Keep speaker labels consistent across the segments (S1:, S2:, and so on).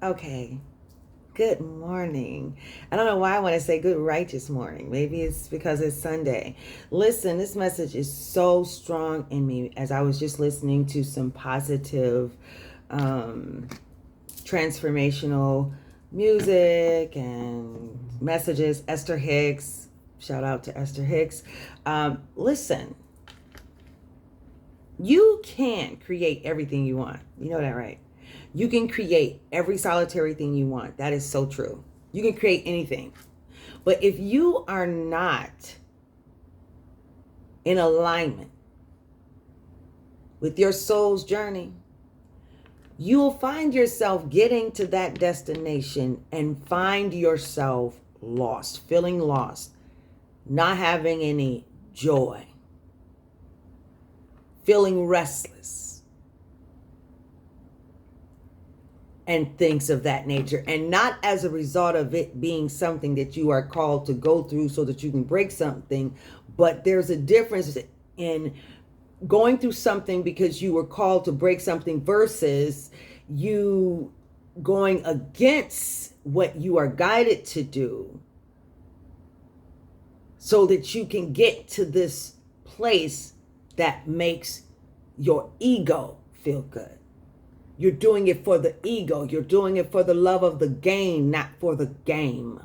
S1: Okay. Good morning. I don't know why I want to say good righteous morning. Maybe it's because it's Sunday. Listen, this message is so strong in me as I was just listening to some positive, transformational music and messages. Esther Hicks, shout out to Esther Hicks. Listen, you can create everything you want. You know that, right? You can create every solitary thing you want. That is so true. You can create anything. But if you are not in alignment with your soul's journey, you will find yourself getting to that destination and find yourself lost, feeling lost, not having any joy, feeling restless, and things of that nature. And not as a result of it being something that you are called to go through so that you can break something, but there's a difference in going through something because you were called to break something versus you going against what you are guided to do so that you can get to this place that makes your ego feel good. You're doing it for the ego. You're doing it for the love of the game, not for the game.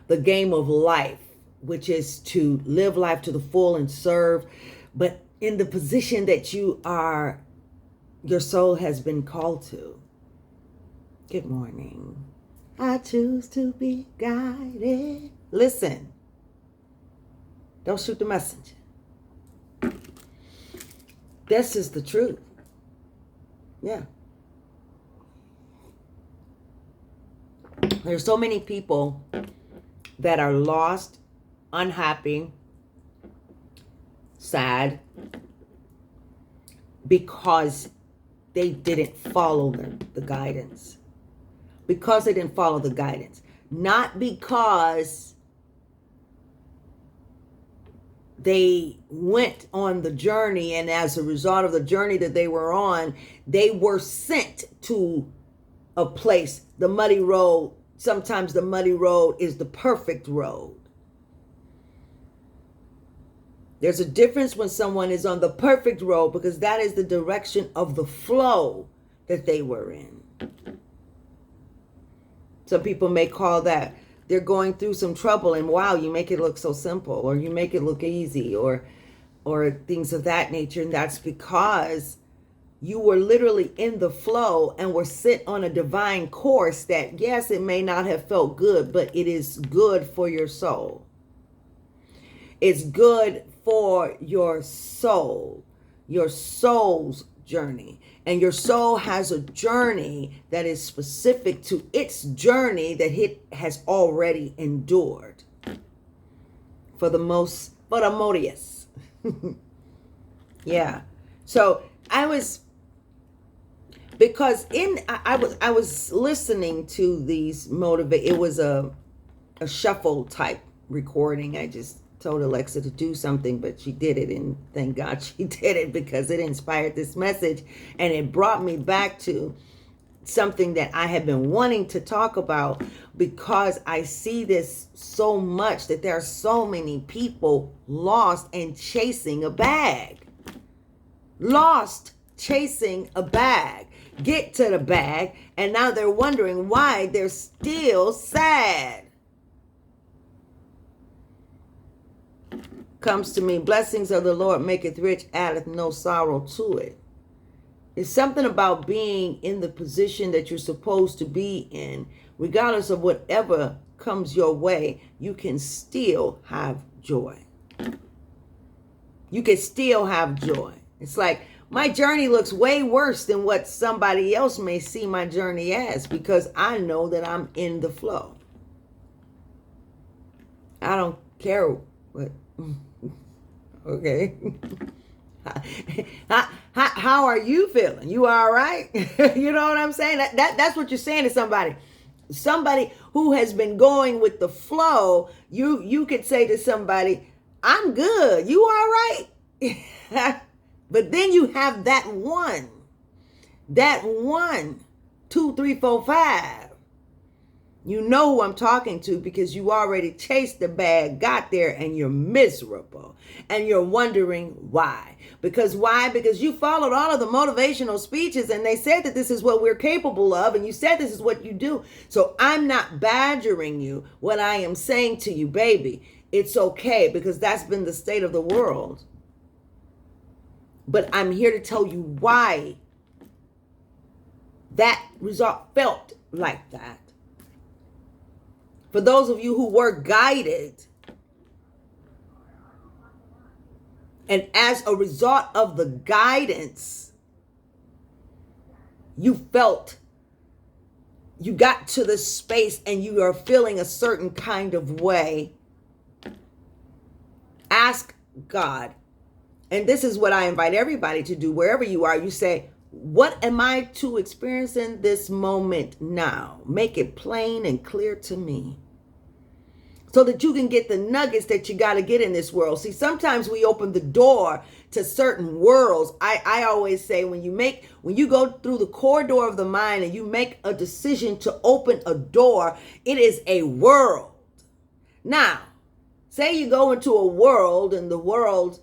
S1: The game of life, which is to live life to the full and serve, but in the position that you are, your soul has been called to. Good morning. I choose to be guided. Listen, don't shoot the messenger. This is the truth. Yeah. There's so many people that are lost, unhappy, sad, because they didn't follow the guidance. Because they didn't follow the guidance. Not because they went on the journey, and as a result of the journey that they were on, they were sent to a place, the muddy road. Sometimes the muddy road is the perfect road. There's a difference when someone is on the perfect road because that is the direction of the flow that they were in. Some people may call that they're going through some trouble, and wow, you make it look so simple, or you make it look easy, or things of that nature. And that's because you were literally in the flow and were set on a divine course that, yes, it may not have felt good, but it is good for your soul. It's good for your soul, your soul's journey. And your soul has a journey that is specific to its journey that it has already endured. For the modius. Yeah. So I was listening to these it was a shuffle type recording. I just told Alexa to do something, but she did it, and thank God she did it because it inspired this message, and it brought me back to something that I have been wanting to talk about, because I see this so much, that there are so many people lost and chasing a bag. Lost chasing a bag. Get to the bag, and now they're wondering why they're still sad. Comes to me, blessings of the Lord maketh rich, addeth no sorrow to it. It's something about being in the position that you're supposed to be in. Regardless of whatever comes your way, you can still have joy. You can still have joy. It's like, my journey looks way worse than what somebody else may see my journey as, because I know that I'm in the flow. I don't care what... Okay. How are you feeling? You all right? You know what I'm saying? That's what you're saying to somebody. Somebody who has been going with the flow, you could say to somebody, I'm good. You all right? But then you have that one 2, 3, 4, 5. You know who I'm talking to because you already chased the bag, got there, and you're miserable. And you're wondering why. Because why? Because you followed all of the motivational speeches and they said that this is what we're capable of. And you said this is what you do. So I'm not badgering you. What I am saying to you, baby, it's okay because that's been the state of the world. But I'm here to tell you why that result felt like that. For those of you who were guided, and as a result of the guidance, you felt, you got to this space and you are feeling a certain kind of way, ask God. And this is what I invite everybody to do wherever you are. You say, what am I to experience in this moment now? Make it plain and clear to me so that you can get the nuggets that you got to get in this world. See, sometimes we open the door to certain worlds. I always say when you go through the corridor of the mind and you make a decision to open a door, it is a world. Now, say you go into a world and the world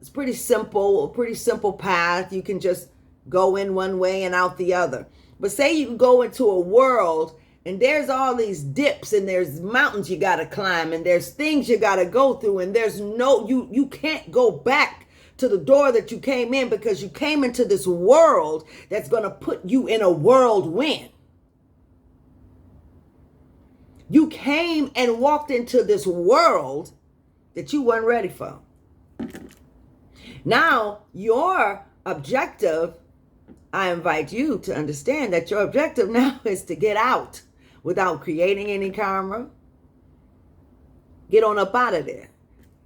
S1: is pretty simple, a pretty simple path. You can just go in one way and out the other. But say you go into a world and there's all these dips and there's mountains you got to climb and there's things you got to go through and there's you can't go back to the door that you came in because you came into this world that's going to put you in a whirlwind. You came and walked into this world that you weren't ready for. Now, your objective, I invite you to understand that your objective now is to get out without creating any karma. Get on up out of there.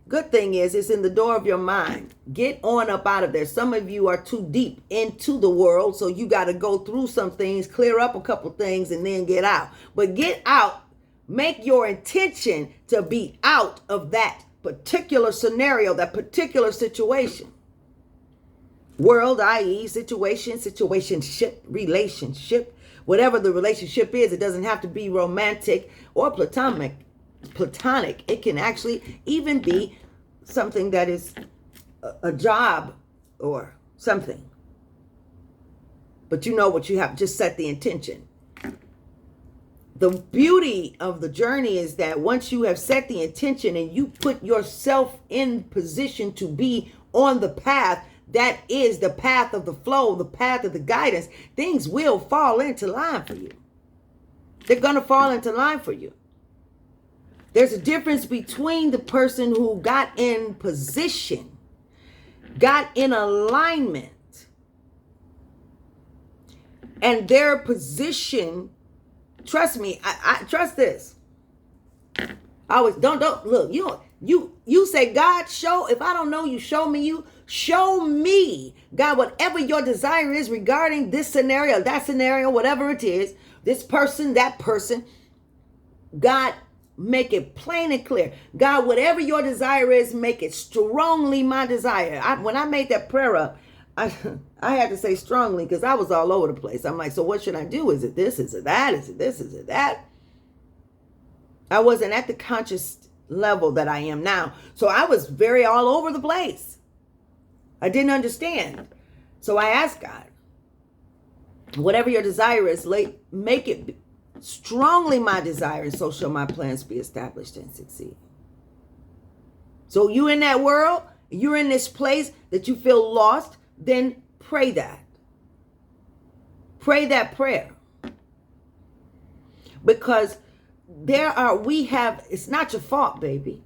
S1: Good thing is it's in the door of your mind. Get on up out of there. Some of you are too deep into the world, so you got to go through some things, clear up a couple things, and then get out. But get out. Make your intention to be out of that particular scenario, that particular situation. World, i.e. situation, situationship, relationship. Whatever the relationship is, it doesn't have to be romantic or platonic. It can actually even be something that is a job or something. But you know what you have, just set the intention. The beauty of the journey is that once you have set the intention and you put yourself in position to be on the path, that is the path of the flow, the path of the guidance, things will fall into line for you. They're going to fall into line for you. There's a difference between the person who got in position, got in alignment, and their position. Trust me, I trust this. I always don't look. You say, God, if I don't know you, show me you. Show me, God, whatever your desire is regarding this scenario, that scenario, whatever it is, this person, that person. God, make it plain and clear. God, whatever your desire is, make it strongly my desire. When I made that prayer up, I had to say strongly because I was all over the place. I'm like, so what should I do? Is it this? Is it that? Is it this? Is it that? I wasn't at the conscious level that I am now. So I was very all over the place. I didn't understand. So I asked God, whatever your desire is, make it strongly my desire, and so shall my plans be established and succeed. So you in that world, you're in this place that you feel lost, then pray that. Pray that prayer. Because it's not your fault, baby.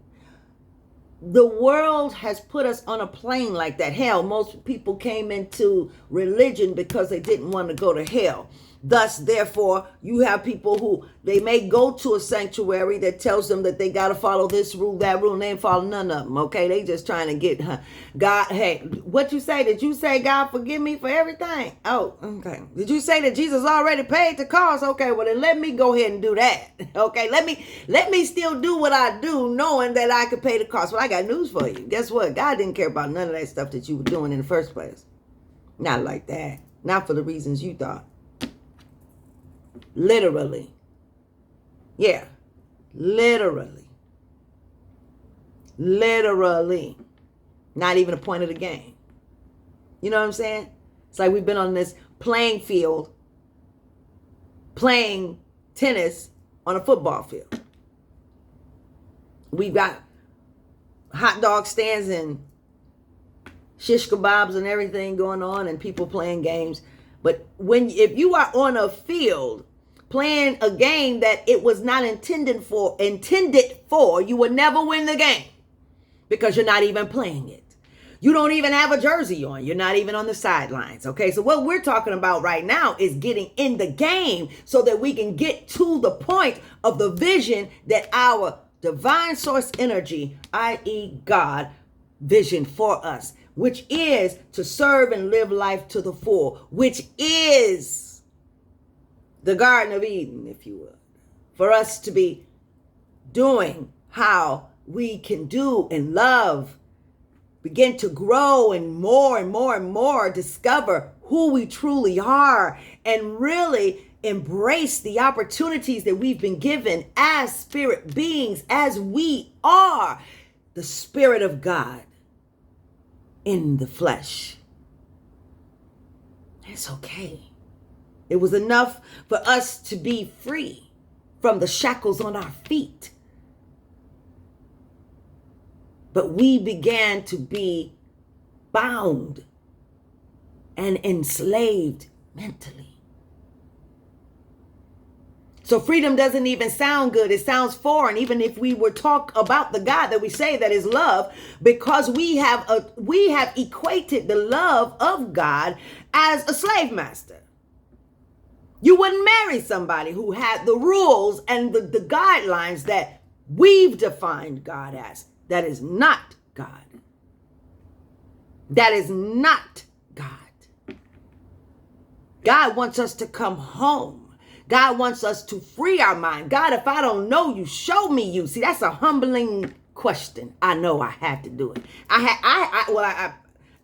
S1: The world has put us on a plane like that. Hell, most people came into religion because they didn't want to go to hell. Thus, therefore, you have people who they may go to a sanctuary that tells them that they got to follow this rule, that rule, and they ain't follow none of them, okay? They just trying to get God. Hey, what you say? Did you say, God, forgive me for everything? Oh, okay. Did you say that Jesus already paid the cost? Okay, well, then let me go ahead and do that, okay? Let me still do what I do knowing that I could pay the cost. Well, I got news for you. Guess what? God didn't care about none of that stuff that you were doing in the first place. Not like that. Not for the reasons you thought. Literally. Yeah. Literally. Literally. Not even a point of the game. You know what I'm saying? It's like we've been on this playing field playing tennis on a football field. We've got hot dog stands and shish kebabs and everything going on and people playing games. But if you are on a field playing a game that it was not intended for, you will never win the game because you're not even playing it. You don't even have a jersey on. You're not even on the sidelines. Okay, so what we're talking about right now is getting in the game so that we can get to the point of the vision that our divine source energy, i.e. God, vision for us, which is to serve and live life to the full, which is the Garden of Eden, if you will, for us to be doing how we can do and love, begin to grow and more discover who we truly are and really embrace the opportunities that we've been given as spirit beings, as we are the Spirit of God in the flesh. It's okay. It was enough for us to be free from the shackles on our feet. But we began to be bound and enslaved mentally. So freedom doesn't even sound good. It sounds foreign, even if we were talk about the God that we say that is love, because we have equated the love of God as a slave master. You wouldn't marry somebody who had the rules and the guidelines that we've defined God as. That is not God. That is not God. God wants us to come home. God wants us to free our mind. God, if I don't know you, show me you. See, that's a humbling question. I know I had to do it. I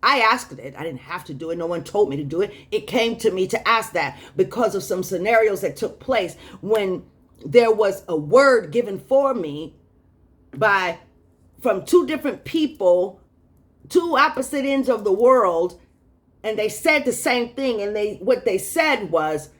S1: asked it. I didn't have to do it. No one told me to do it. It came to me to ask that because of some scenarios that took place when there was a word given for me from two different people, two opposite ends of the world, and they said the same thing. And what they said was,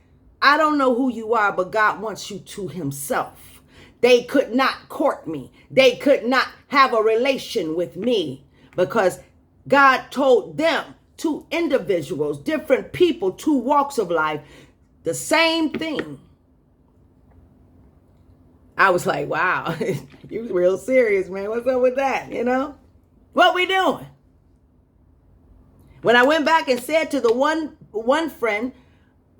S1: I don't know who you are, but God wants you to himself. They could not court me. They could not have a relation with me because God told them, two individuals, different people, two walks of life, the same thing. I was like, wow, you real serious, man. What's up with that? You know, what we doing? When I went back and said to the one friend,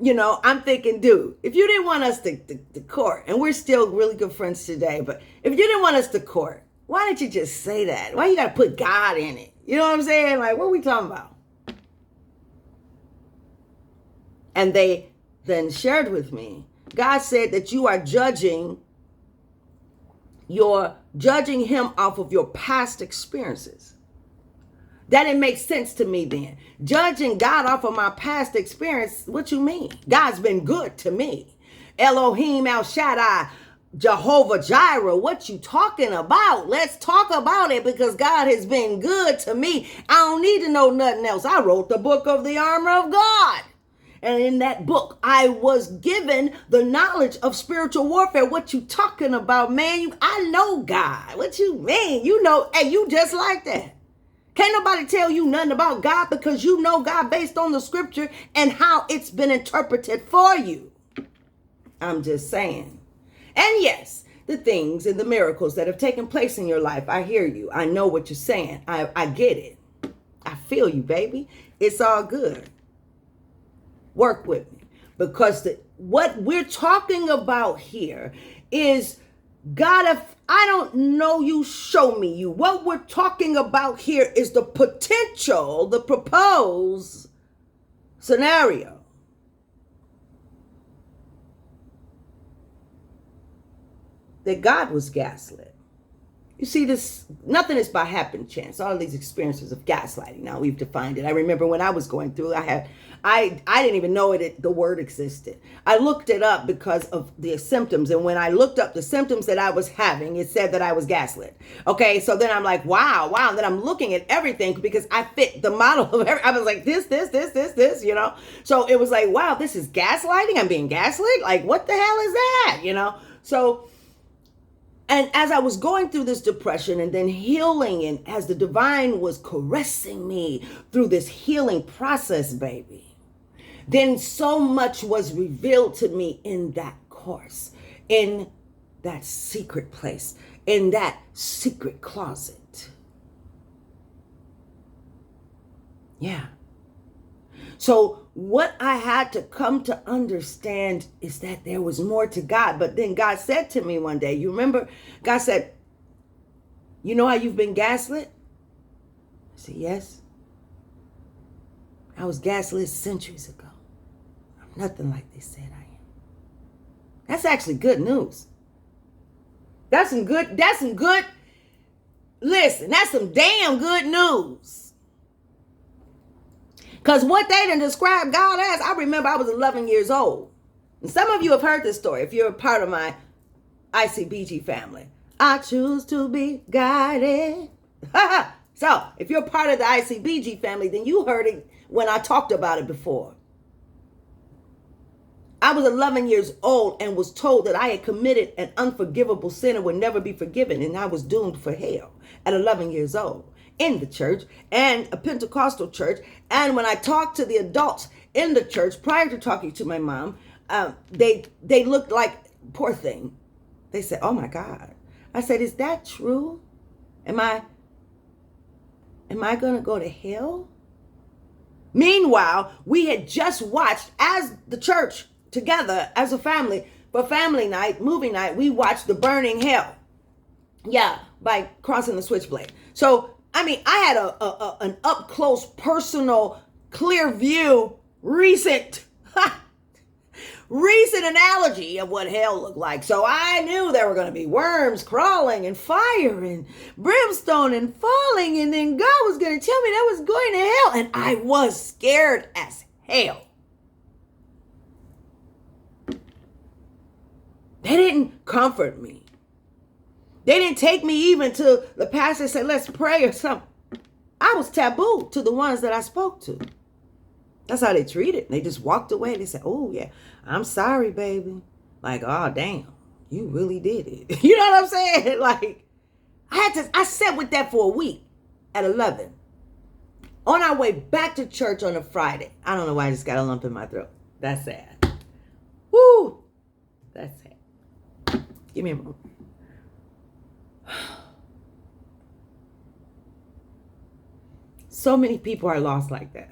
S1: you know, I'm thinking, dude, if you didn't want us to court, and we're still really good friends today, but if you didn't want us to court, why didn't you just say that? Why you got to put God in it? You know what I'm saying? Like, what are we talking about? And they then shared with me, God said that you are judging him off of your past experiences. That didn't make sense to me then. Judging God off of my past experience, what you mean? God's been good to me. Elohim El Shaddai, Jehovah Jireh, what you talking about? Let's talk about it because God has been good to me. I don't need to know nothing else. I wrote the book of the armor of God. And in that book, I was given the knowledge of spiritual warfare. What you talking about, man? I know God. What you mean? You know, hey, you just like that. Can't nobody tell you nothing about God because you know God based on the scripture and how it's been interpreted for you. I'm just saying. And yes, the things and the miracles that have taken place in your life, I hear you. I know what you're saying. I get it. I feel you, baby. It's all good. Work with me. Because what we're talking about here is, God, if I don't know you, show me you. What we're talking about here is the potential, the proposed scenario. That God was gaslit. You see, this nothing is by happen chance. All of these experiences of gaslighting. Now we've defined it. I remember when I was going through, I didn't even know the word existed. I looked it up because of the symptoms, and when I looked up the symptoms that I was having, it said that I was gaslit. Okay, so then I'm like, wow. And then I'm looking at everything because I fit the model of I was like, this, you know. So it was like, wow, this is gaslighting. I'm being gaslit. Like, what the hell is that? You know. So. And as I was going through this depression and then healing, and as the divine was caressing me through this healing process, baby, then so much was revealed to me in that course, in that secret place, in that secret closet. Yeah. So what I had to come to understand is that there was more to God. But then God said to me one day, you remember, God said, you know how you've been gaslit? I said, yes. I was gaslit centuries ago. I'm nothing like they said I am. That's actually good news. That's some good, listen, that's some damn good news. Because what they done described God as, I remember I was 11 years old. And some of you have heard this story if you're a part of my ICBG family. I choose to be guided. So if you're part of the ICBG family, then you heard it when I talked about it before. I was 11 years old and was told that I had committed an unforgivable sin and would never be forgiven. And I was doomed for hell at 11 years old. In the church, and a Pentecostal church. And when I talked to the adults in the church prior to talking to my mom, they looked like, poor thing. They said, oh my God. I said, is that true? Am I going to go to hell? Meanwhile, we had just watched, as the church together, as a family, for family night, movie night, we watched The Burning Hell. Yeah, by Crossing the Switchblade. So, I mean, I had an up close, personal, clear view, recent analogy of what hell looked like. So I knew there were going to be worms crawling and fire and brimstone and falling. And then God was going to tell me that was going to hell. And I was scared as hell. They didn't comfort me. They didn't take me even to the pastor and say, let's pray or something. I was taboo to the ones that I spoke to. That's how they treated. They just walked away. They said, oh, yeah, I'm sorry, baby. Like, oh, damn, you really did it. You know what I'm saying? Like, I sat with that for a week at 11. On our way back to church on a Friday. I don't know why I just got a lump in my throat. That's sad. Woo! That's sad. Give me a moment. So many people are lost like that.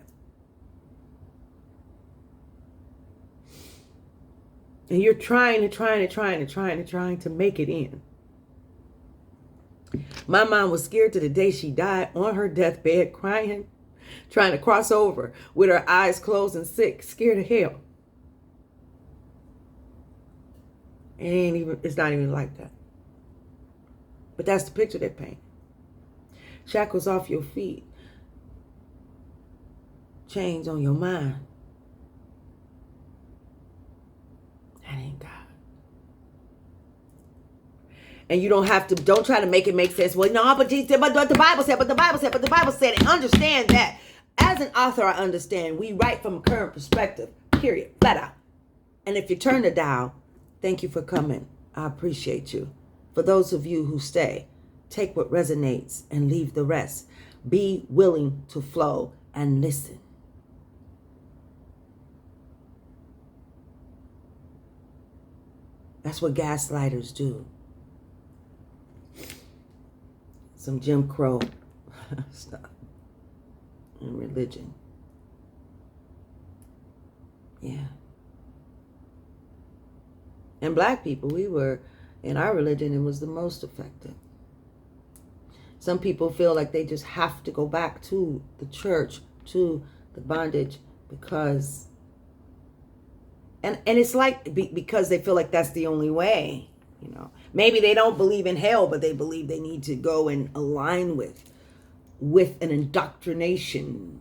S1: And you're trying to make it in. My mom was scared to the day she died on her deathbed, crying, trying to cross over with her eyes closed and sick, scared of hell. It's not even like that. But that's the picture they paint. Shackles off your feet. Chains on your mind. That ain't God. And you don't try to make it make sense. Well, no, but the Bible said, and understand that. As an author, I understand. We write from a current perspective, period, flat out. And if you turn the dial, thank you for coming. I appreciate you. For those of you who stay, take what resonates and leave the rest. Be willing to flow and listen. That's what gaslighters do. Some Jim Crow stuff in religion. Yeah. And black people, we were, in our religion, it was the most effective. Some people feel like they just have to go back to the church, to the bondage, because, and it's like, because they feel like that's the only way. You know, maybe they don't believe in hell, but they believe they need to go and align with an indoctrination,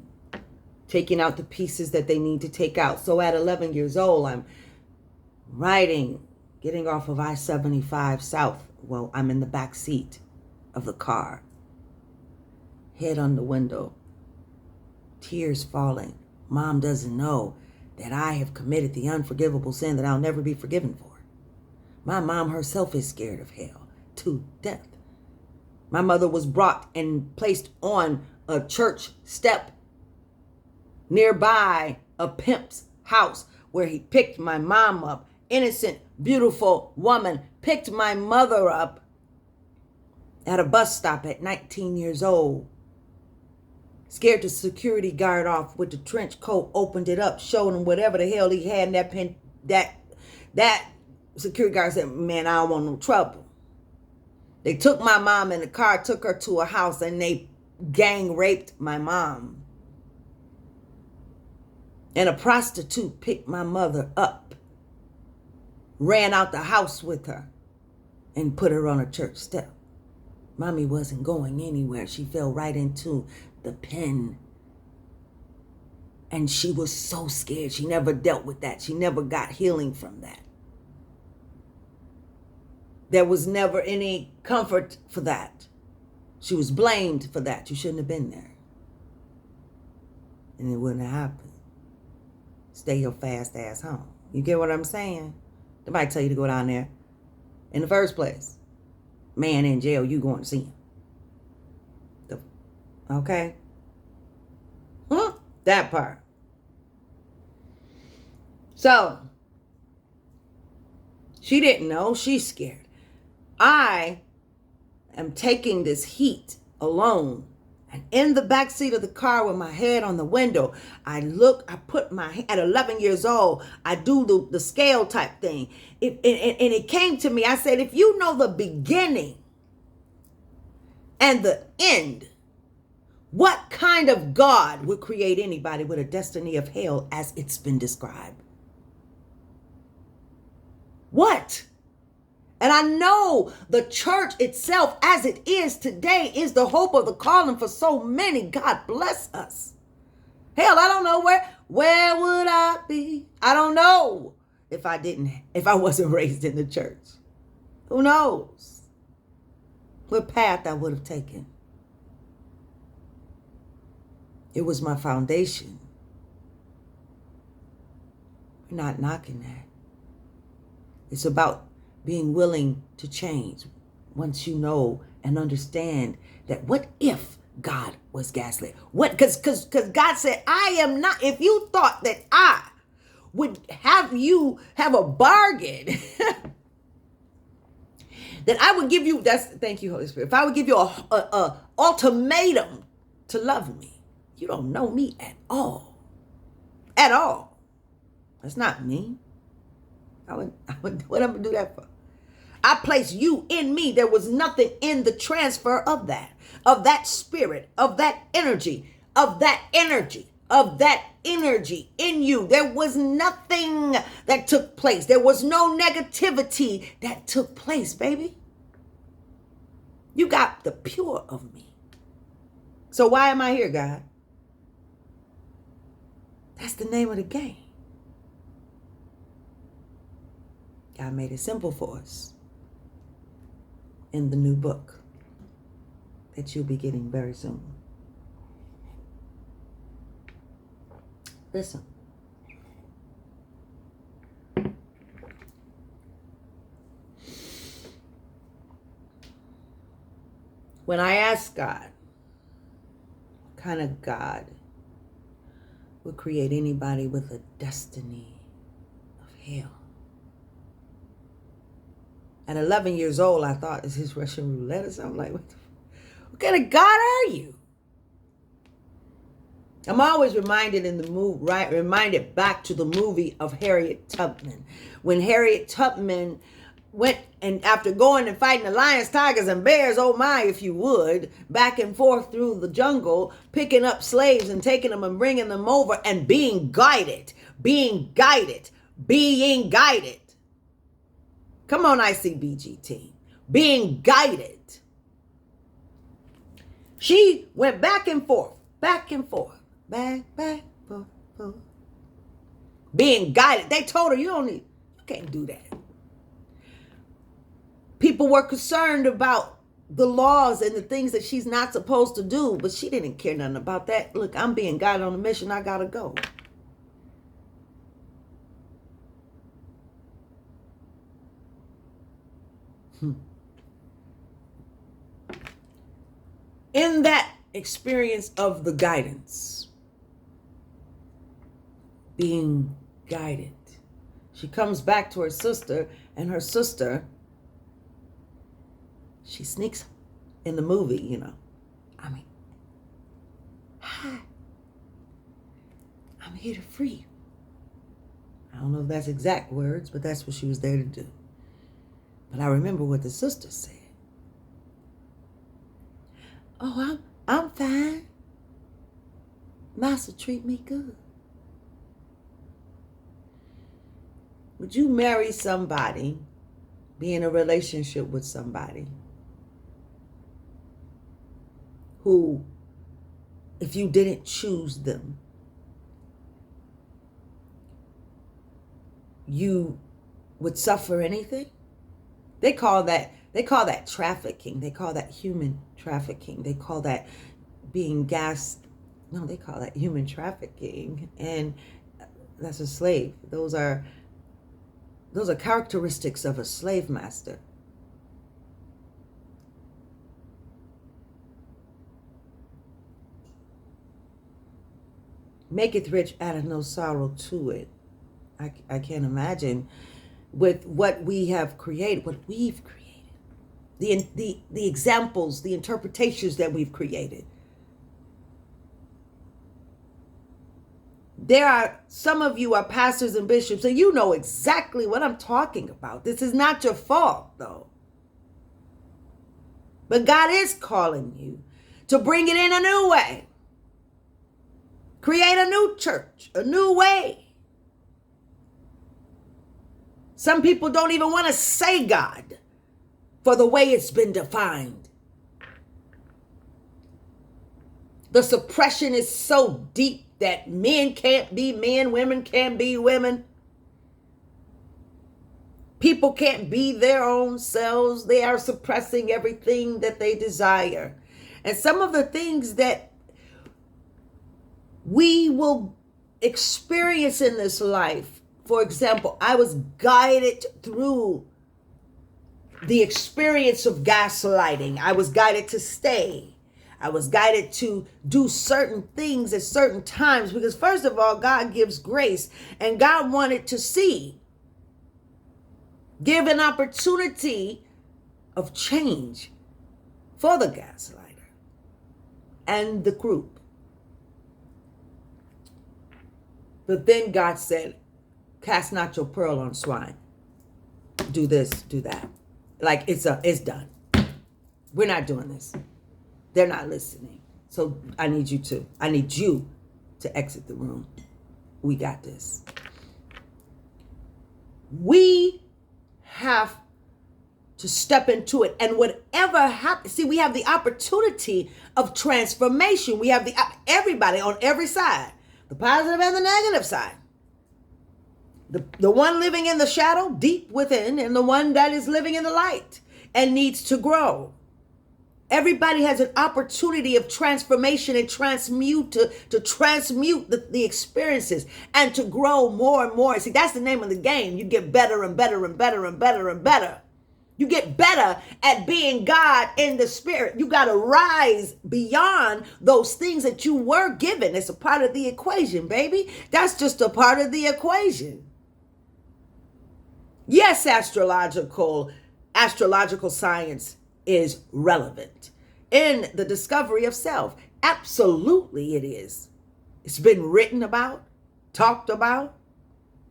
S1: taking out the pieces that they need to take out. So at 11 years old, I'm riding, getting off of I-75 South. Well, I'm in the back seat of the car, head on the window, tears falling. Mom doesn't know that I have committed the unforgivable sin that I'll never be forgiven for. My mom herself is scared of hell to death. My mother was brought and placed on a church step nearby a pimp's house where he picked my mom up. Innocent, beautiful woman picked my mother up at a bus stop at 19 years old. Scared the security guard off with the trench coat, opened it up, showed him whatever the hell he had in that pen. That security guard said, man, I don't want no trouble. They took my mom in the car, took her to a house, and they gang raped my mom. And a prostitute picked my mother up, ran out the house with her, and put her on a church step. Mommy wasn't going anywhere. She fell right into the pen. And she was so scared. She never dealt with that. She never got healing from that. There was never any comfort for that. She was blamed for that. You shouldn't have been there. And it wouldn't have happened. Stay your fast ass home. You get what I'm saying? They might tell you to go down there in the first place. Man in jail, you going to see him. Okay? That part. So, she didn't know. She's scared. I am taking this heat alone. And in the back seat of the car with my head on the window, I put my, at 11 years old, I do the scale type thing. And it came to me, I said, if you know the beginning and the end, what kind of God would create anybody with a destiny of hell as it's been described? What? And I know the church itself as it is today is the hope of the calling for so many. God bless us. Hell, I don't know where would I be? I don't know if I wasn't raised in the church. Who knows what path I would have taken? It was my foundation. We're not knocking that. It's about being willing to change once you know and understand that what if God was gaslit? What? Because God said, I am not, if you thought that I would have you have a bargain, that I would give you, thank you, Holy Spirit. If I would give you a ultimatum to love me, you don't know me at all. At all. That's not me. What am I going to do that for? I placed you in me. There was nothing in the transfer of that spirit, of that energy, of that energy in you. There was nothing that took place. There was no negativity that took place, baby. You got the pure of me. So why am I here, God? That's the name of the game. God made it simple for us in the new book that you'll be getting very soon. Listen. When I asked God, what kind of God would create anybody with a destiny of hell? At 11 years old, I thought, is this Russian roulette or something? Like, what kind of God are you? I'm always reminded reminded back to the movie of Harriet Tubman. When Harriet Tubman went, and after going and fighting the lions, tigers, and bears, oh my, if you would, back and forth through the jungle, picking up slaves and taking them and bringing them over and being guided. Come on, ICBG team. Being guided. She went back and forth, back, forth. Being guided. They told her, you can't do that. People were concerned about the laws and the things that she's not supposed to do, but she didn't care nothing about that. Look, I'm being guided on a mission. I gotta go. In that experience of the guidance, being guided, she comes back to her sister, and her sister, she sneaks in the movie, hi, I'm here to free you. I don't know if that's exact words, but that's what she was there to do. But I remember what the sister said. Oh, I'm fine. Master treat me good. Would you marry somebody, be in a relationship with somebody who, if you didn't choose them, you would suffer anything? They call that trafficking. They call that human trafficking. They call that being they call that human trafficking. And that's a slave. Those are characteristics of a slave master. Maketh rich, addeth no sorrow to it. I can't imagine with what we have created, what we've created. The examples, the interpretations that we've created. There are some of you are pastors and bishops, and you know exactly what I'm talking about. This is not your fault, though. But God is calling you to bring it in a new way. Create a new church, a new way. Some people don't even want to say God for the way it's been defined. The suppression is so deep that men can't be men, women can't be women. People can't be their own selves. They are suppressing everything that they desire. And some of the things that we will experience in this life, for example, I was guided through the experience of gaslighting. I was guided to stay. I was guided to do certain things at certain times because, first of all, God gives grace, and God wanted to give an opportunity of change for the gaslighter and the group. But then God said, cast not your pearl on swine. Do this, do that. Like it's done. We're not doing this. They're not listening. So I need you to exit the room. We got this. We have to step into it. And whatever happens, see, we have the opportunity of transformation. We have everybody on every side, the positive and the negative side. The one living in the shadow, deep within, and the one that is living in the light and needs to grow. Everybody has an opportunity of transformation and to transmute the experiences and to grow more and more. See, that's the name of the game. You get better and better and better and better and better. You get better at being God in the spirit. You got to rise beyond those things that you were given. It's a part of the equation, baby. That's just a part of the equation. Yes, astrological science is relevant in the discovery of self. Absolutely it is. It's been written about, talked about.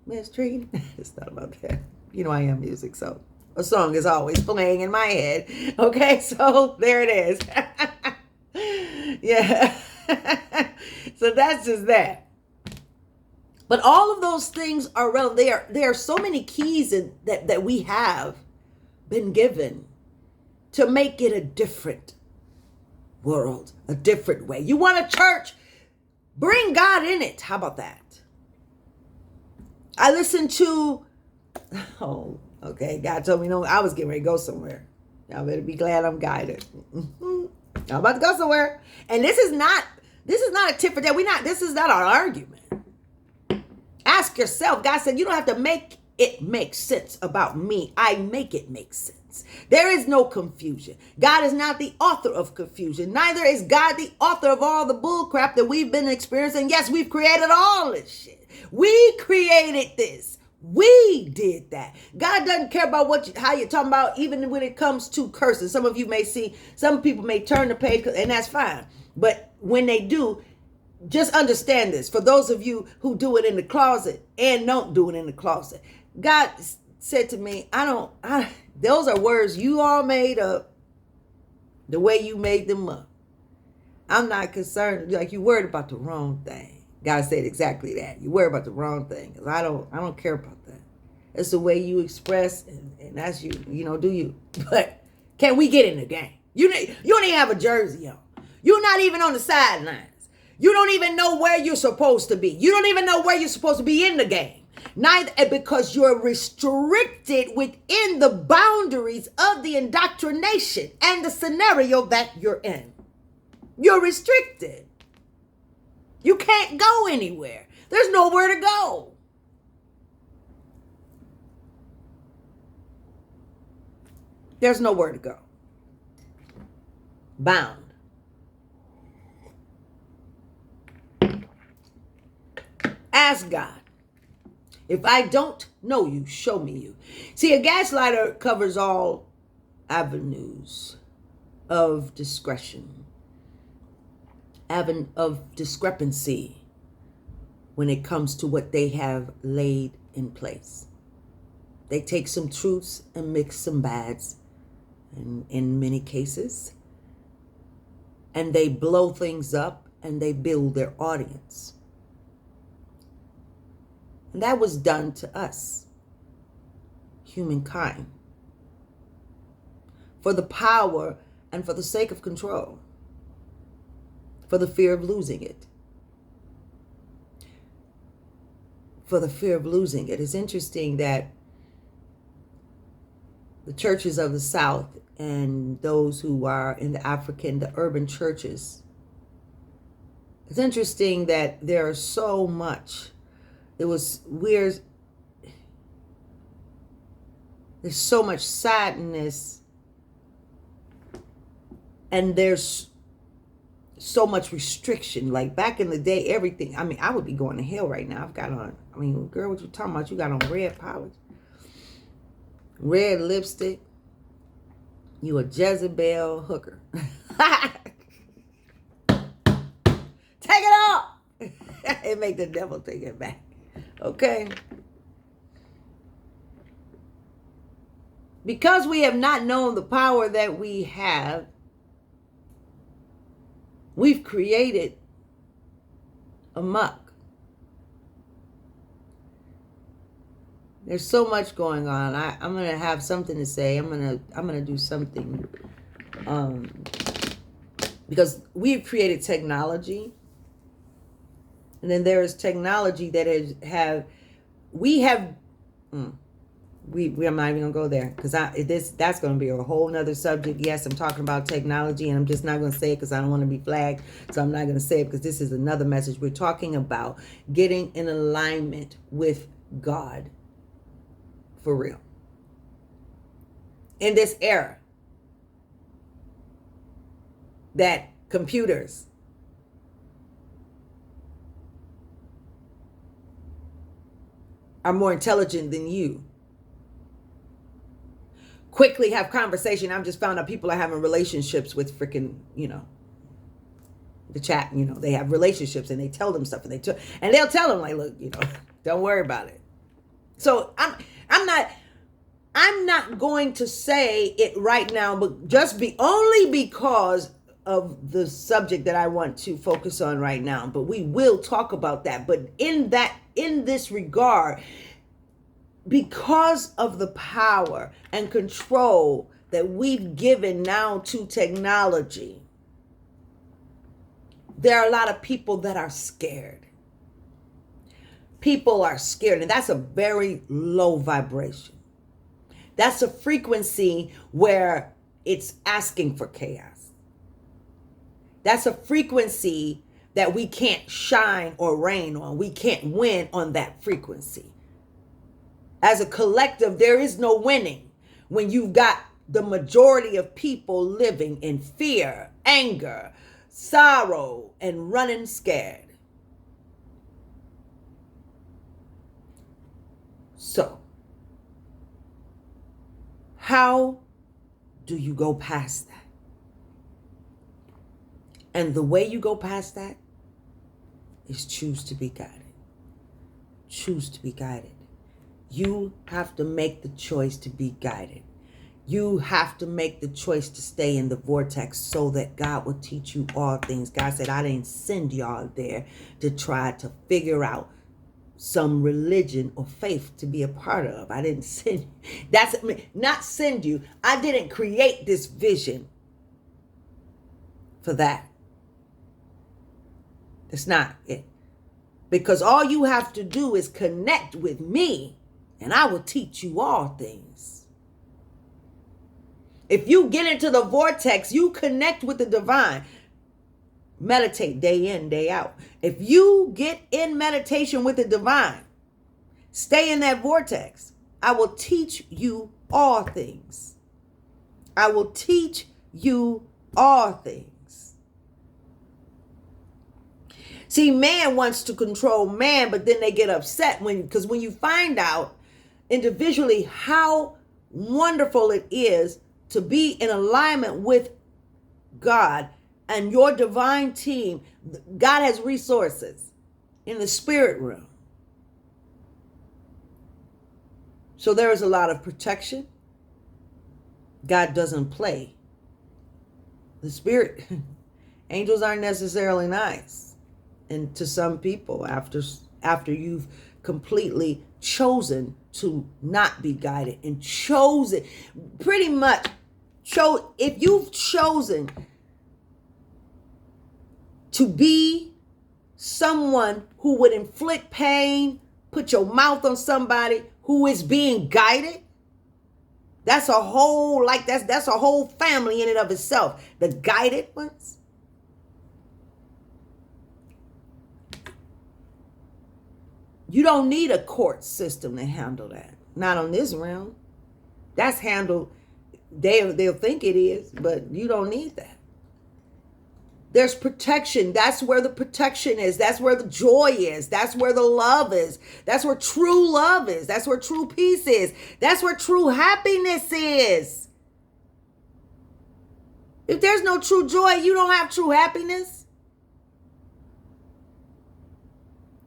S1: Miss Tree, it's not about that. You know I am music, so a song is always playing in my head. Okay, so there it is. Yeah. So that's just that. But all of those things are relevant. There are so many keys that we have been given to make it a different world, a different way. You want a church? Bring God in it. How about that? I listened to, God told me no, I was getting ready to go somewhere. Y'all better be glad I'm guided. I'm about to go somewhere. And this is not a tip for that. This is not an argument. Ask yourself. God said, you don't have to make it make sense about me. I make it make sense. There is no confusion. God is not the author of confusion. Neither is God the author of all the bull crap that we've been experiencing. Yes, we've created all this shit. We created this. We did that. God doesn't care about how you're talking about, even when it comes to cursing. Some of you may see, some people may turn the page, and that's fine. But when they do, just understand this. For those of you who do it in the closet and don't do it in the closet, God said to me, those are words you all made up the way you made them up. I'm not concerned. Like, you worried about the wrong thing. God said exactly that. You worry about the wrong thing. Because I don't care about that. It's the way you express, and that's you. Do you. But can we get in the game? You don't even have a jersey on. You're not even on the sidelines. You don't even know where you're supposed to be. You don't even know where you're supposed to be in the game. Neither, because you're restricted within the boundaries of the indoctrination and the scenario that you're in. You're restricted. You can't go anywhere. There's nowhere to go. There's nowhere to go. Bound. Ask God, if I don't know you, show me you. See, a gaslighter covers all avenues of discretion, of discrepancy when it comes to what they have laid in place. They take some truths and mix some bads, and in many cases, and they blow things up and they build their audience. And that was done to us, humankind, for the power and for the sake of control, for the fear of losing it. For the fear of losing it. It's interesting that the churches of the South and those who are in the urban churches, it's interesting that there are so much. There's so much sadness, and there's so much restriction. Like back in the day, everything, I would be going to hell right now. Girl, what you talking about? You got on red polish, red lipstick. You a Jezebel hooker. Take it off. It make the devil take it back. Okay. Because we have not known the power that we have, we've created a muck. There's so much going on. I'm gonna have something to say. I'm gonna do something. Because we've created technology. And then there is technology that I'm not even gonna go there because that's gonna be a whole nother subject. Yes, I'm talking about technology, and I'm just not gonna say it because I don't want to be flagged. So I'm not gonna say it because this is another message. We're talking about getting in alignment with God for real in this era that computers are more intelligent than you. Quickly have conversation. I've just found out people are having relationships with freaking, the chat. They have relationships and they tell them stuff, and they'll tell them like, look, don't worry about it. So I'm not going to say it right now, but just only because of the subject that I want to focus on right now. But we will talk about that. But in this regard, because of the power and control that we've given now to technology, there are a lot of people that are scared. People are scared, and that's a very low vibration. That's a frequency where it's asking for chaos. That's a frequency that we can't shine or reign on. We can't win on that frequency. As a collective, there is no winning when you've got the majority of people living in fear, anger, sorrow, and running scared. So, how do you go past that? And the way you go past that is choose to be guided. Choose to be guided. You have to make the choice to be guided. You have to make the choice to stay in the vortex so that God will teach you all things. God said, I didn't send y'all there to try to figure out some religion or faith to be a part of. I didn't send you. That's not send you. I didn't create this vision for that. That's not it. Because all you have to do is connect with me, and I will teach you all things. If you get into the vortex, you connect with the divine. Meditate day in, day out. If you get in meditation with the divine, stay in that vortex, I will teach you all things. I will teach you all things. See, man wants to control man, but then they get upset because when you find out individually how wonderful it is to be in alignment with God and your divine team. God has resources in the spirit realm. So there is a lot of protection. God doesn't play. The spirit, angels aren't necessarily nice. And to some people, after you've completely chosen to not be guided and chosen, pretty much, if you've chosen to be someone who would inflict pain, put your mouth on somebody who is being guided, that's a whole, that's a whole family in and of itself. The guided ones. You don't need a court system to handle that. Not on this realm. That's handled, they'll think it is, but you don't need that. There's protection. That's where the protection is. That's where the joy is. That's where the love is. That's where true love is. That's where true peace is. That's where true happiness is. If there's no true joy, you don't have true happiness.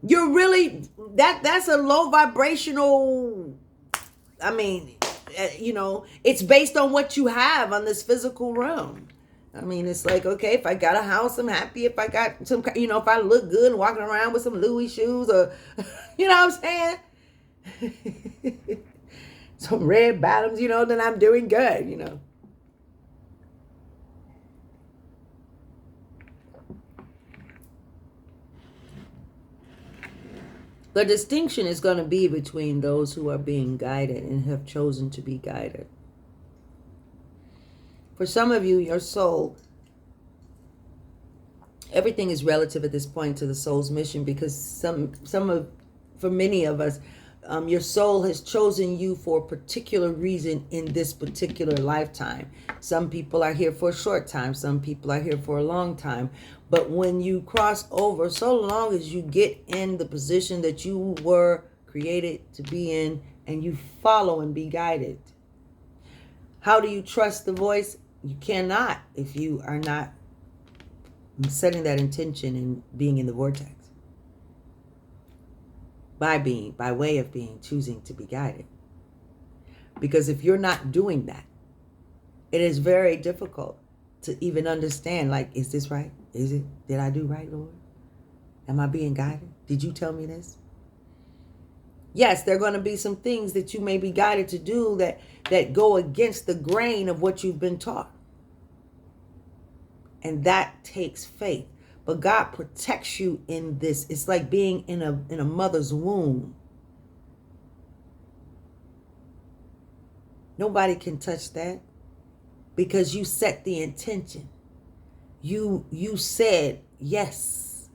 S1: You're really, that's a low vibrational, it's based on what you have on this physical realm. It's like, okay, if I got a house, I'm happy. If I got some, if I look good and walking around with some Louis shoes or, you know what I'm saying? Some red bottoms, then I'm doing good, The distinction is going to be between those who are being guided and have chosen to be guided. For some of you, your soul, everything is relative at this point to the soul's mission, because for many of us, your soul has chosen you for a particular reason in this particular lifetime. Some people are here for a short time. Some people are here for a long time. But when you cross over, so long as you get in the position that you were created to be in, and you follow and be guided. How do you trust the voice? You cannot if you are not setting that intention and being in the vortex. By way of being, choosing to be guided. Because if you're not doing that, it is very difficult to even understand, is this right? Is it? Did I do right, Lord? Am I being guided? Did you tell me this? Yes, there are going to be some things that you may be guided to do that go against the grain of what you've been taught. And that takes faith. But God protects you in this. It's like being in a mother's womb. Nobody can touch that because you set the intention. You said yes.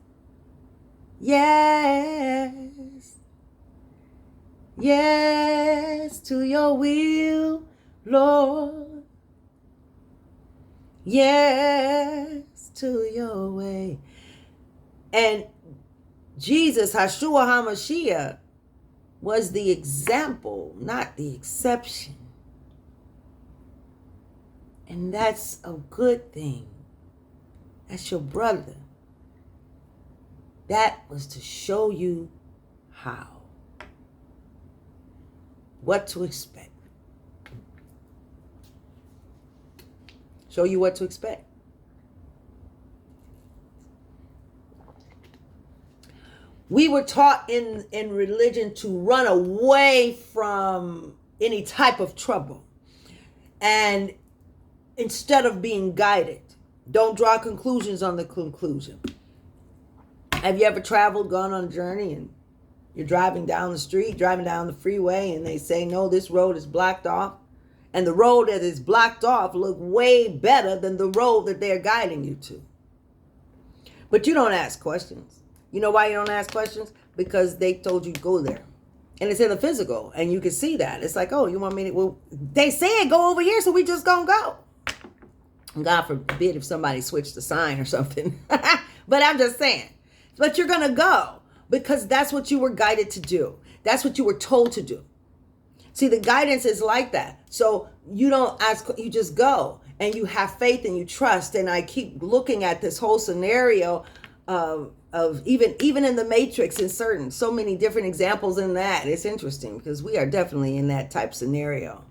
S1: Yes. Yes to your will, Lord. Yes to your way. And Jesus, Yeshua HaMashiach, was the example, not the exception. And that's a good thing. That's your brother. That was to show you how. What to expect. Show you what to expect. We were taught in religion to run away from any type of trouble. And instead of being guided, don't draw conclusions on the conclusion. Have you ever traveled, gone on a journey, and you're driving down the street, driving down the freeway, and they say, no, this road is blocked off. And the road that is blocked off look way better than the road that they're guiding you to. But you don't ask questions. You know why you don't ask questions? Because they told you to go there. And it's in the physical, and you can see that. It's like, oh, you want me to, well, they said go over here, so we just gonna go. God forbid if somebody switched the sign or something. But I'm just saying. But you're gonna go because that's what you were guided to do. That's what you were told to do. See, the guidance is like that. So you don't ask, you just go. And you have faith and you trust. And I keep looking at this whole scenario of even in the Matrix in so many different examples in that. It's interesting because we are definitely in that type scenario.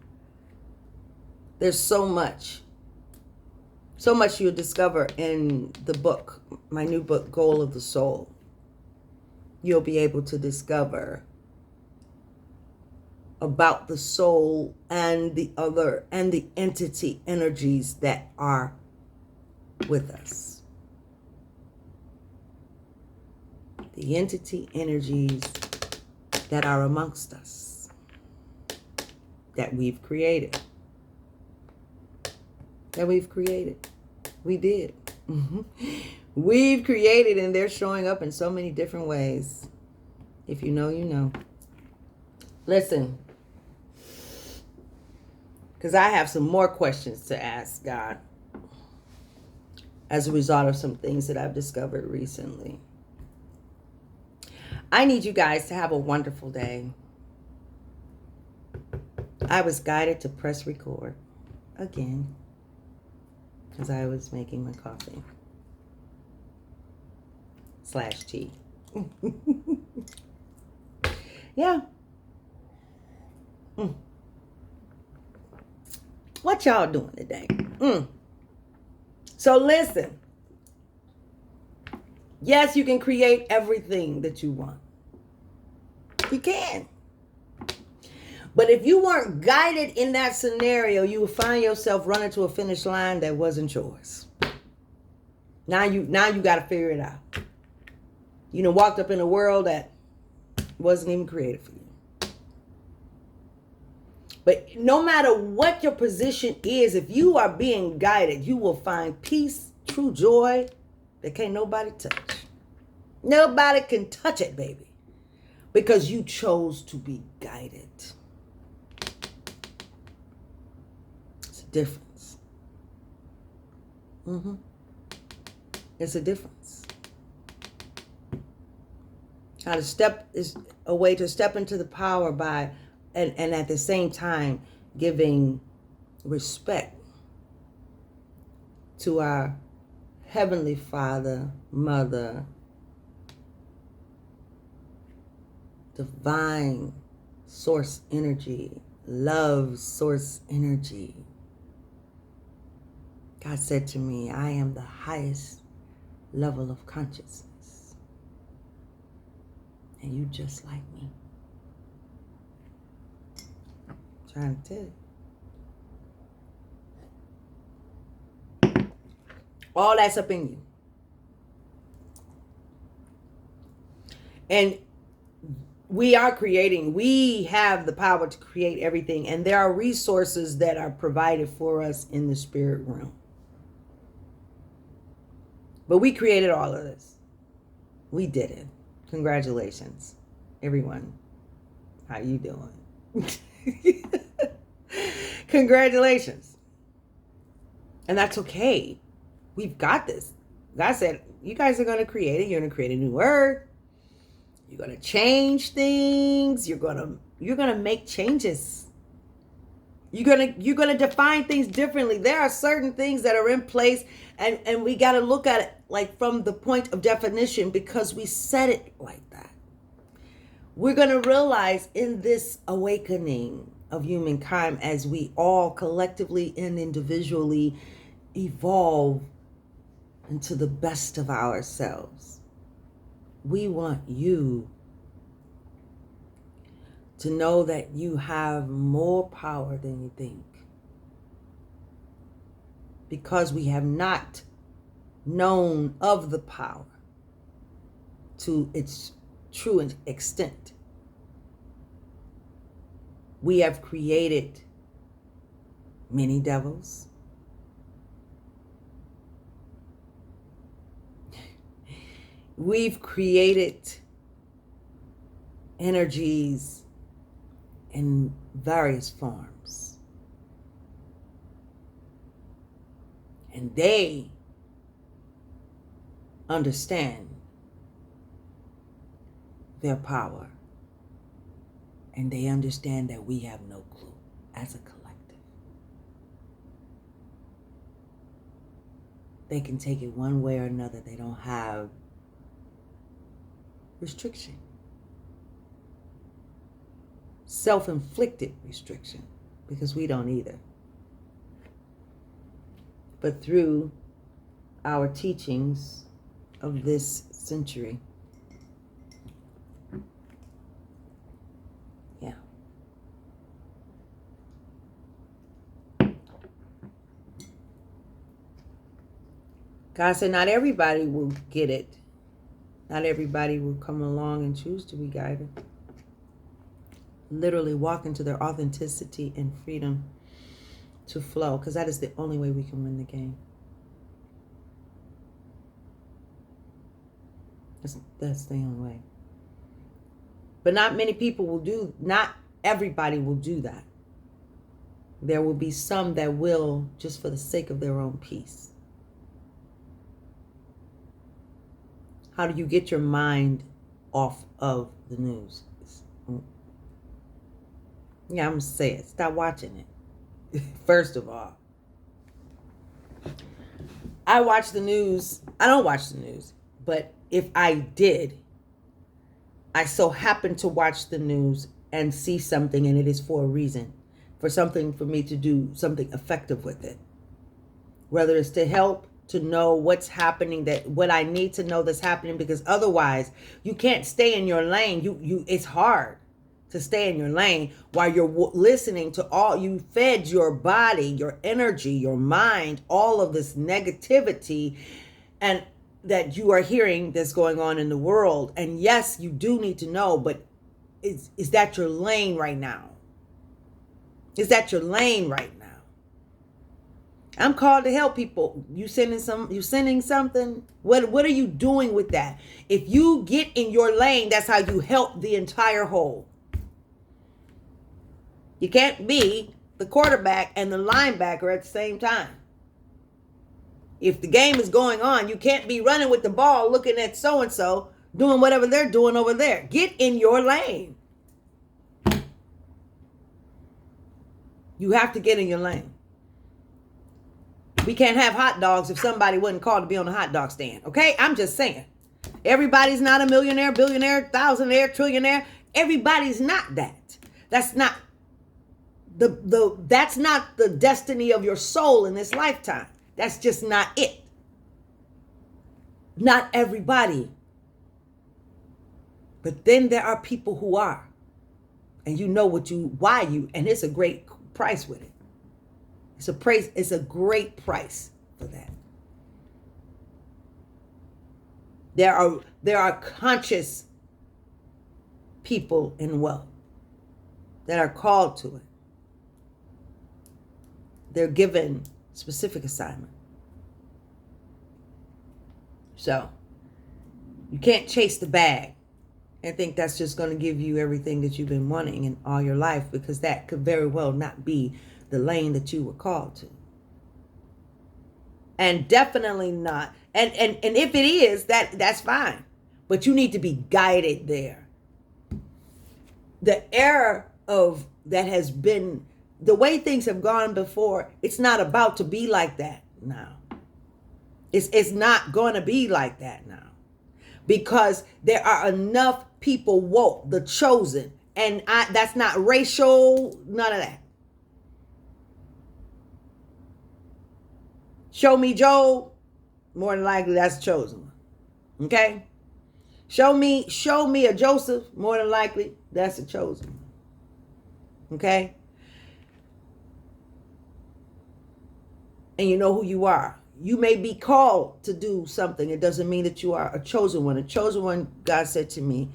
S1: There's so much you'll discover in the book, my new book, Goal of the Soul. You'll be able to discover about the soul and the entity energies that are with us. The entity energies that are amongst us, that we've created. We did. We've created, and they're showing up in so many different ways. If you know, you know. Listen, because I have some more questions to ask God as a result of some things that I've discovered recently. I need you guys to have a wonderful day. I was guided to press record again because I was making my coffee / tea. Yeah. What y'all doing today? So listen. Yes, you can create everything that you want. You can. But if you weren't guided in that scenario, you would find yourself running to a finish line that wasn't yours. Now you got to figure it out. You know, walked up in a world that wasn't even created for you. But no matter what your position is, if you are being guided, you will find peace, true joy that can't nobody touch. Nobody can touch it, baby. Because you chose to be guided. It's a difference. It's a difference. How to step is a way to step into the power by, and at the same time, giving respect to our Heavenly Father, Mother, divine source energy, love source energy. God said to me, I am the highest level of consciousness. And you just like me. trying to tell you. All that's up in you. And we are creating. We have the power to create everything. And there are resources that are provided for us in the spirit realm. But we created all of this. We did it. Congratulations, everyone. How you doing? Congratulations. And that's okay. We've got this. God said, you guys are going to create it. You're going to create a new word. You're going to change things. You're going to make changes. You're going to define things differently. There are certain things that are in place, and we got to look at it like from the point of definition, because we said it like that. We're going to realize in this awakening of humankind, as we all collectively and individually evolve into the best of ourselves, we want you to know that you have more power than you think, because we have not known of the power to its true extent. We have created many devils. We've created energies in various forms. And they understand their power. And they understand that we have no clue as a collective. They can take it one way or another. They don't have restriction. Self-inflicted restriction, because we don't either. But through our teachings of this century, God said not everybody will get it. Not everybody will come along and choose to be guided. Literally walk into their authenticity and freedom to flow, because that is the only way we can win the game. That's the only way. But not everybody will do that. There will be some that will, just for the sake of their own peace. How do you get your mind off of the news? Yeah, I'm going to say it. Stop watching it. First of all. I watch the news. I don't watch the news. But if I did, I so happen to watch the news and see something, and it is for a reason. For me to do something effective with it. Whether it's to help, to know what's happening, what I need to know that's happening, because otherwise you can't stay in your lane. It's hard to stay in your lane while you're listening to you fed your body, your energy, your mind, all of this negativity and that you are hearing that's going on in the world. And yes, you do need to know, but is that your lane right now? Is that your lane right now? I'm called to help people. You sending something? What are you doing with that? If you get in your lane, that's how you help the entire whole. You can't be the quarterback and the linebacker at the same time. If the game is going on, you can't be running with the ball looking at so-and-so doing whatever they're doing over there. Get in your lane. You have to get in your lane. We can't have hot dogs if somebody wasn't called to be on the hot dog stand. Okay? I'm just saying. Everybody's not a millionaire, billionaire, thousandaire, trillionaire. Everybody's not that. That's not that's not the destiny of your soul in this lifetime. That's just not it. Not everybody. But then there are people who are. And you know and it's a great price with it. It's a great price for that. There are conscious people in wealth that are called to it. They're given specific assignment. So you can't chase the bag and think that's just going to give you everything that you've been wanting in all your life, because that could very well not be the lane that you were called to. And definitely not. And if it is, that's fine. But you need to be guided there. The error of that has been the way things have gone before. It's not about to be like that now. It's not going to be like that now, because there are enough people woke, the chosen, and that's not racial, none of that. Show me Job, more than likely that's the chosen one. Okay? Show me a Joseph, more than likely that's the chosen one. Okay? And you know who you are. You may be called to do something. It doesn't mean that you are a chosen one. A chosen one, God said to me,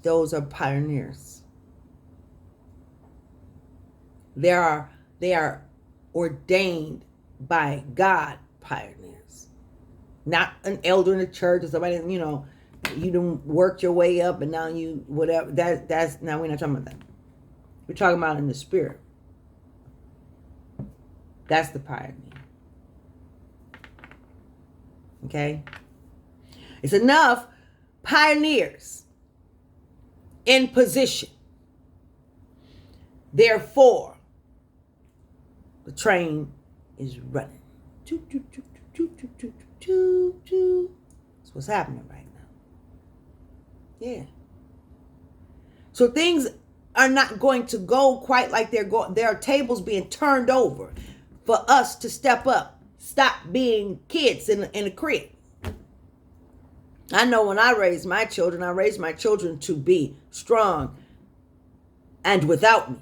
S1: those are pioneers. They are ordained by God pioneers. Not an elder in the church or somebody, you done worked your way up and now you whatever. That's now we're not talking about that. We're talking about in the spirit. That's the pioneer. Okay? It's enough pioneers in position. Therefore, the train is running. That's what's happening right now. Yeah. So things are not going to go quite like they're going. There are tables being turned over for us to step up. Stop being kids in a crib. I know when I raised my children to be strong and without me.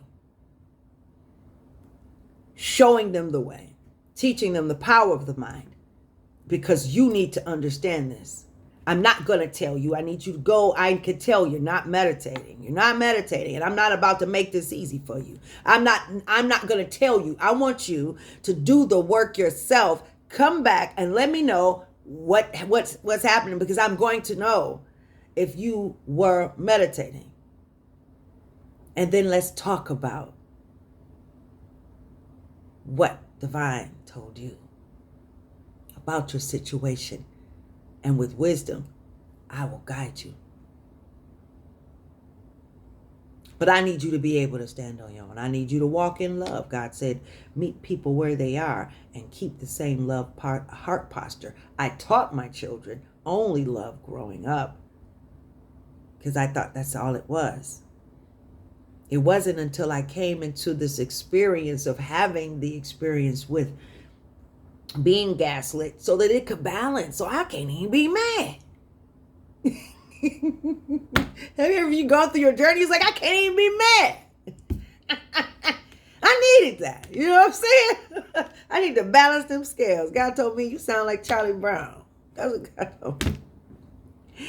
S1: Showing them the way. Teaching them the power of the mind. Because you need to understand this. I'm not going to tell you. I need you to go. I can tell you're not meditating. You're not meditating. And I'm not about to make this easy for you. I'm not going to tell you. I want you to do the work yourself. Come back and let me know what's happening, because I'm going to know if you were meditating. And then let's talk about what divine told you about your situation. And with wisdom, I will guide you. But I need you to be able to stand on your own. I need you to walk in love. God said, meet people where they are and keep the same heart posture. I taught my children only love growing up because I thought that's all it was. It wasn't until I came into this experience of having the experience with being gaslit so that it could balance. So I can't even be mad. Have you gone through your journey? It's like, I can't even be mad. I needed that. You know what I'm saying? I need to balance them scales. God told me, you sound like Charlie Brown. That's what God told me.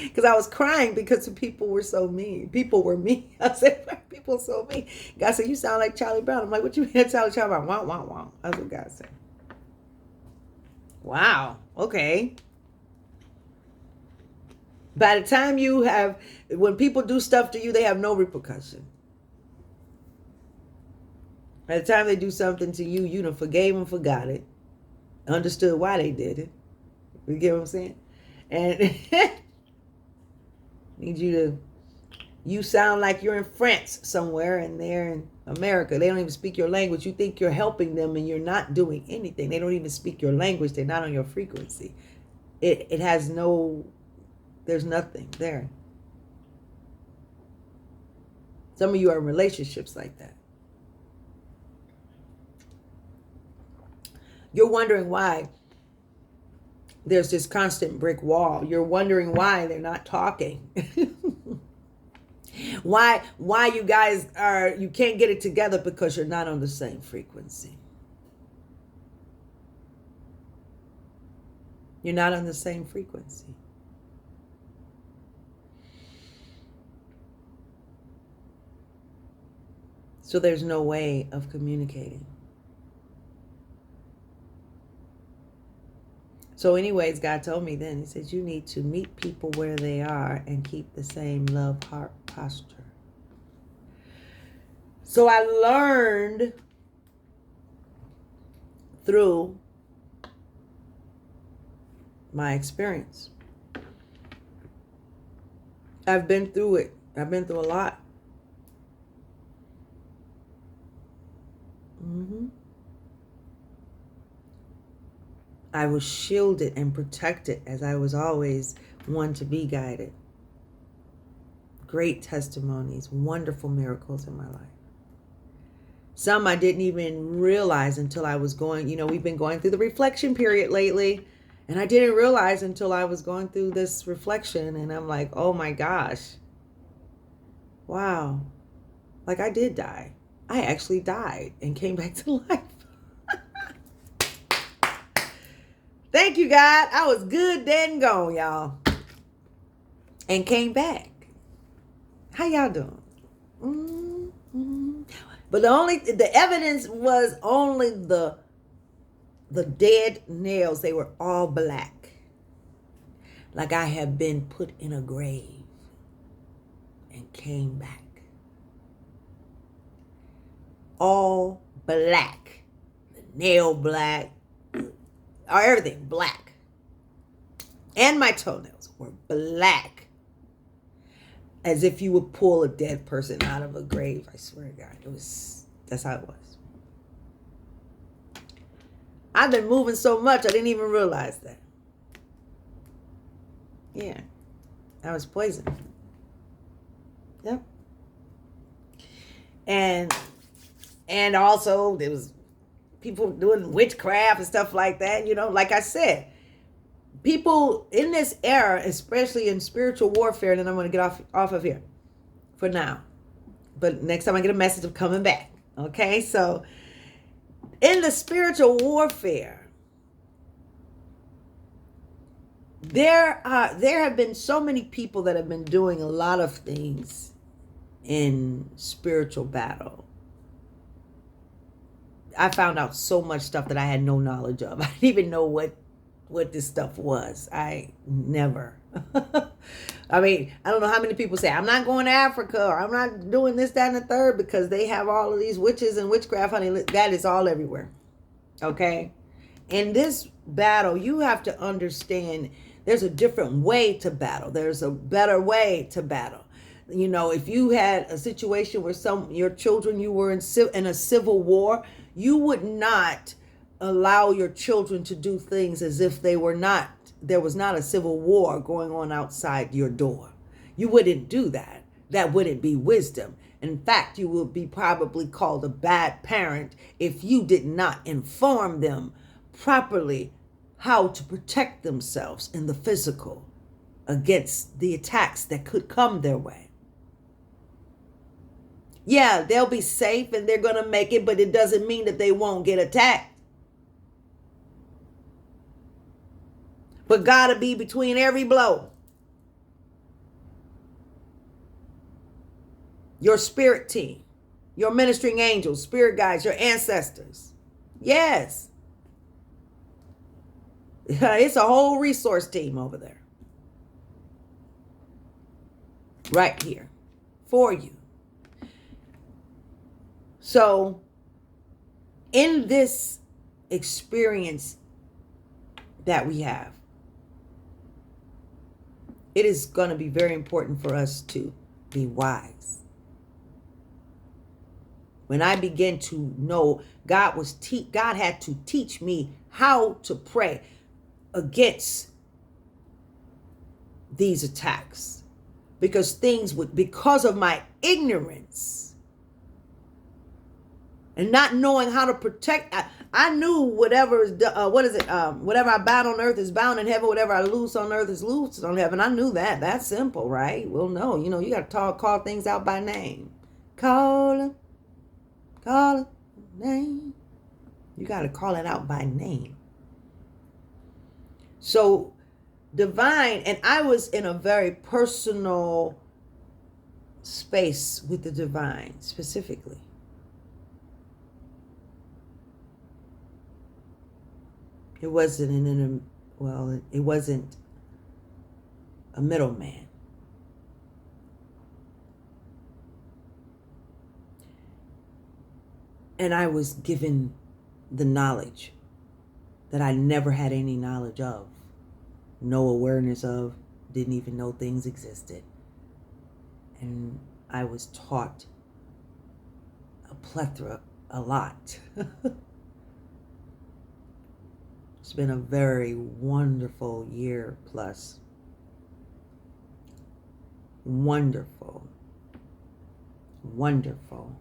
S1: Because I was crying because the people were so mean. People were mean. I said, people so mean. God said, you sound like Charlie Brown. I'm like, what you mean Charlie Brown? Wow, wow, wow. That's what God said. Wow. Okay. By the time when people do stuff to you, they have no repercussion. By the time they do something to you, you done forgave and forgot it. Understood why they did it. You get what I'm saying? And you sound like you're in France somewhere and they're in America. They don't even speak your language. You think you're helping them and you're not doing anything. They don't even speak your language. They're not on your frequency. It has there's nothing there. Some of you are in relationships like that. You're wondering why there's this constant brick wall. You're wondering why they're not talking. Why you guys you can't get it together? Because you're not on the same frequency. You're not on the same frequency. So there's no way of communicating. So anyways, God told me then, he said, you need to meet people where they are and keep the same love heart posture. So I learned through my experience. I've been through it. I've been through a lot. I was shielded and protected as I was always one to be guided. Great testimonies, wonderful miracles in my life. Some I didn't even realize until I was going, we've been going through the reflection period lately, and I didn't realize until I was going through this reflection, and I'm like, oh my gosh, wow, like I did die. I actually died and came back to life. Thank you, God. I was good, dead, and gone, y'all. And came back. How y'all doing? Mm-hmm. But the evidence was only the dead nails. They were all black. Like I had been put in a grave and came back. All black. The nail black. Everything black. And my toenails were black. As if you would pull a dead person out of a grave. I swear to God. That's how it was. I've been moving so much I didn't even realize that. Yeah. I was poisoned. Yep. And also there was people doing witchcraft and stuff like that, like I said, people in this era, especially in spiritual warfare, and then I'm going to get off of here for now. But next time I get a message, I'm coming back. Okay? So in the spiritual warfare, there have been so many people that have been doing a lot of things in spiritual battle. I found out so much stuff that I had no knowledge of. I didn't even know what this stuff was. I never. I mean, I don't know how many people say, I'm not going to Africa, or I'm not doing this, that, and the third, because they have all of these witches and witchcraft, honey. That is all everywhere. Okay? In this battle, you have to understand there's a different way to battle. There's a better way to battle. If you had a situation where your children, you were in a civil war, you would not allow your children to do things as if there was not a civil war going on outside your door. You wouldn't do that. That wouldn't be wisdom. In fact, you would be probably called a bad parent if you did not inform them properly how to protect themselves in the physical against the attacks that could come their way. Yeah, they'll be safe and they're going to make it, but it doesn't mean that they won't get attacked. But God to be between every blow. Your spirit team, your ministering angels, spirit guides, your ancestors. Yes. It's a whole resource team over there. Right here for you. So, in this experience that we have, it is going to be very important for us to be wise. When I began to know, God had to teach me how to pray against these attacks, because because of my ignorance, and not knowing how to protect. I knew whatever is whatever I bound on earth is bound in heaven. Whatever I loose on earth is loose on heaven. I knew that. That's simple, right? Well, no, you got to call things out by name. Call name. You got to call it out by name. So divine, and I was in a very personal space with the divine specifically. It wasn't it wasn't a middleman. And I was given the knowledge that I never had any knowledge of, no awareness of, didn't even know things existed. And I was taught a lot. It's been a very wonderful year plus. Wonderful. Wonderful.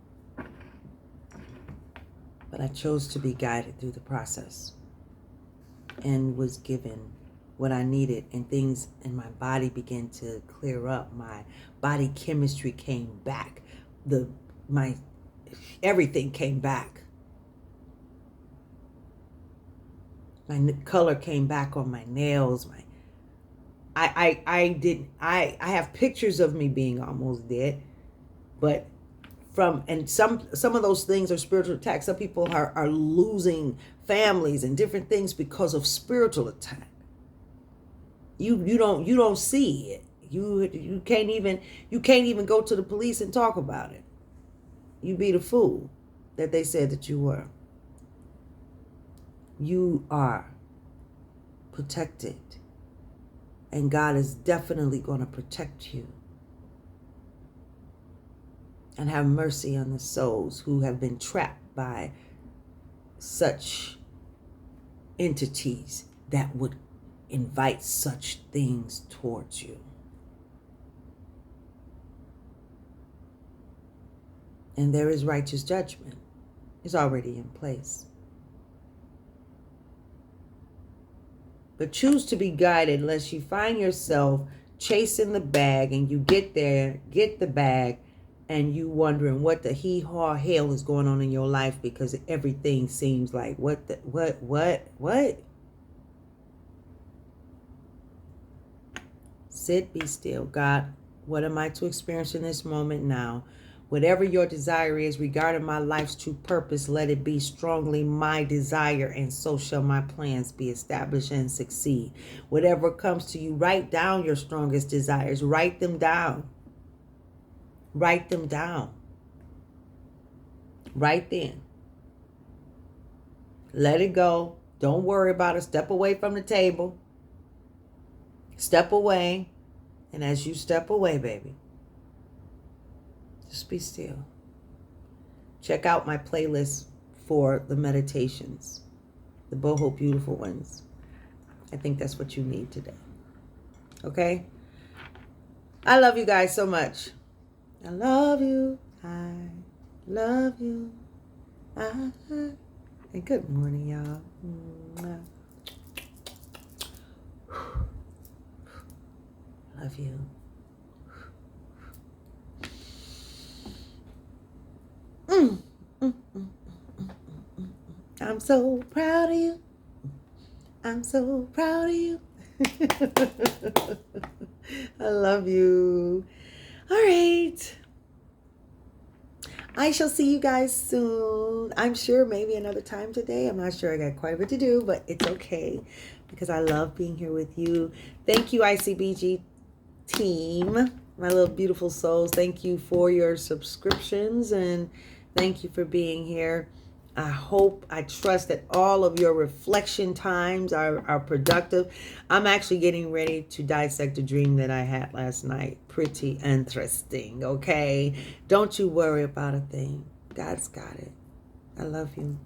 S1: But I chose to be guided through the process and was given what I needed, and things in my body began to clear up. My body chemistry came back. My everything came back. My color came back on my nails. I have pictures of me being almost dead, but some of those things are spiritual attacks. Some people are losing families and different things because of spiritual attack. You don't see it. You can't even go to the police and talk about it. You be the fool that they said that you were. You are protected, and God is definitely going to protect you and have mercy on the souls who have been trapped by such entities that would invite such things towards you. And there is righteous judgment. It's already in place. But choose to be guided lest you find yourself chasing the bag, and you get there, get the bag, and you wondering what the hee-haw hell is going on in your life, because everything seems like what? Sit, be still. God, what am I to experience in this moment now? Whatever your desire is regarding my life's true purpose, let it be strongly my desire, and so shall my plans be established and succeed. Whatever comes to you, write down your strongest desires. Write them down. Write them down. Right then. Let it go. Don't worry about it. Step away from the table. Step away. And as you step away, baby, just be still. Check out my playlist for the meditations, the Boho Beautiful ones. I think that's what you need today. Okay? I love you guys so much. I love you. I love you. And good morning, y'all. Love you. I'm so proud of you. I'm so proud of you. I love you. All right. I shall see you guys soon. I'm sure maybe another time today. I'm not sure. I got quite a bit to do, but it's okay because I love being here with you. Thank you, ICBG team, my little beautiful souls. Thank you for your subscriptions, and thank you for being here. I trust that all of your reflection times are productive. I'm actually getting ready to dissect a dream that I had last night. Pretty interesting, okay? Don't you worry about a thing. God's got it. I love you.